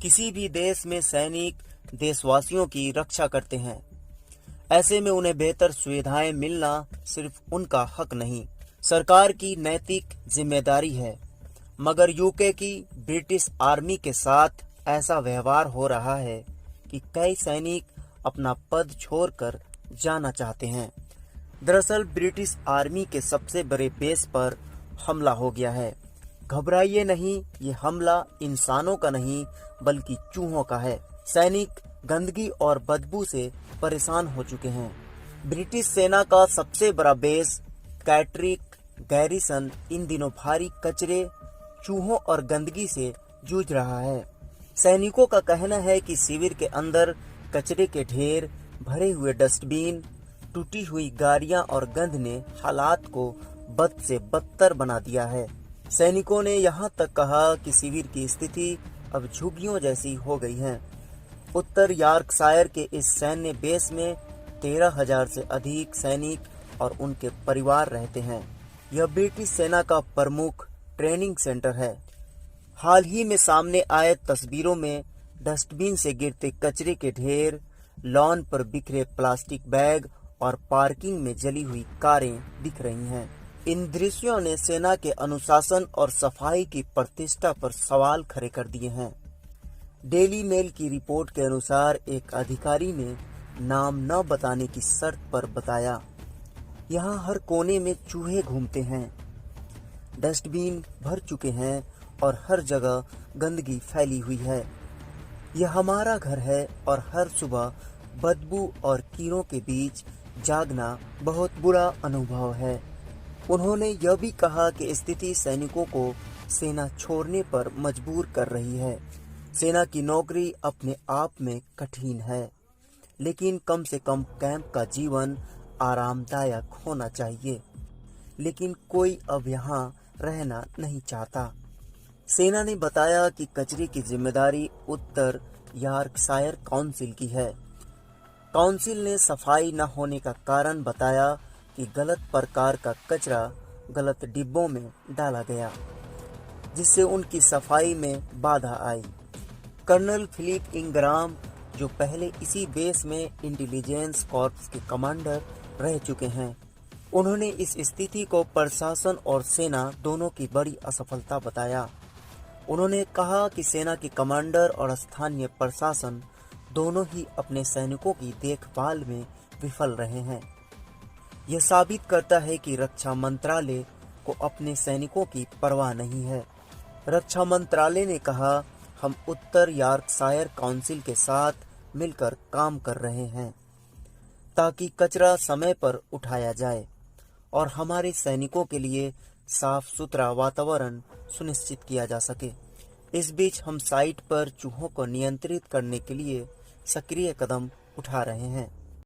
किसी भी देश में सैनिक देशवासियों की रक्षा करते हैं। ऐसे में उन्हें बेहतर सुविधाएं मिलना सिर्फ उनका हक नहीं, सरकार की नैतिक जिम्मेदारी है। मगर यूके की ब्रिटिश आर्मी के साथ ऐसा व्यवहार हो रहा है कि कई सैनिक अपना पद छोड़कर जाना चाहते हैं। दरअसल ब्रिटिश आर्मी के सबसे बड़े बेस पर हमला हो गया है। घबराइए नहीं, ये हमला इंसानों का नहीं बल्कि चूहों का है। सैनिक गंदगी और बदबू से परेशान हो चुके हैं। ब्रिटिश सेना का सबसे बड़ा बेस कैट्रिक गैरिसन इन दिनों भारी कचरे, चूहों और गंदगी से जूझ रहा है। सैनिकों का कहना है कि शिविर के अंदर कचरे के ढेर, भरे हुए डस्टबिन, टूटी हुई गाड़ियां और गंध ने हालात को बद से बदतर बना दिया है। सैनिकों ने यहां तक कहा कि शिविर की स्थिति अब झुग्गियों जैसी हो गई है। उत्तर यॉर्कशायर के इस सैन्य बेस में 13,000 से अधिक सैनिक और उनके परिवार रहते हैं। यह ब्रिटिश सेना का प्रमुख ट्रेनिंग सेंटर है। हाल ही में सामने आए तस्वीरों में डस्टबिन से गिरते कचरे के ढेर, लॉन पर बिखरे प्लास्टिक बैग और पार्किंग में जली हुई कारें दिख रही हैं। इन दृश्यों ने सेना के अनुशासन और सफाई की प्रतिष्ठा पर सवाल खड़े कर दिए हैं। डेली मेल की रिपोर्ट के अनुसार एक अधिकारी ने नाम न बताने की शर्त पर बताया, यहाँ हर कोने में चूहे घूमते हैं, डस्टबिन भर चुके हैं और हर जगह गंदगी फैली हुई है। यह हमारा घर है और हर सुबह बदबू और कीड़ों के बीच जागना बहुत बुरा अनुभव है। उन्होंने यह भी कहा कि स्थिति सैनिकों को सेना छोड़ने पर मजबूर कर रही है। सेना की नौकरी अपने आप में कठिन है, लेकिन कम से कम कैंप का जीवन आरामदायक होना चाहिए। लेकिन कोई अब यहाँ रहना नहीं चाहता। सेना ने बताया कि कचरे की जिम्मेदारी उत्तर यॉर्कशायर काउंसिल की है। काउंसिल ने सफाई न होने का कारण बताया कि गलत प्रकार का कचरा गलत डिब्बों में डाला गया, जिससे उनकी सफाई में बाधा आई। कर्नल फिलिप इंग्राम, जो पहले इसी बेस में इंटेलिजेंस कॉर्प्स के कमांडर रह चुके हैं, उन्होंने इस स्थिति को प्रशासन और सेना दोनों की बड़ी असफलता बताया। उन्होंने कहा कि सेना के कमांडर और स्थानीय प्रशासन दोनों ही अपने सैनिकों की देखभाल में विफल रहे हैं। यह साबित करता है कि रक्षा मंत्रालय को अपने सैनिकों की परवाह नहीं है। रक्षा मंत्रालय ने कहा, हम उत्तर यॉर्कशायर काउंसिल के साथ मिलकर काम कर रहे हैं ताकि कचरा समय पर उठाया जाए और हमारे सैनिकों के लिए साफ सुथरा वातावरण सुनिश्चित किया जा सके। इस बीच हम साइट पर चूहों को नियंत्रित करने के लिए सक्रिय कदम उठा रहे हैं।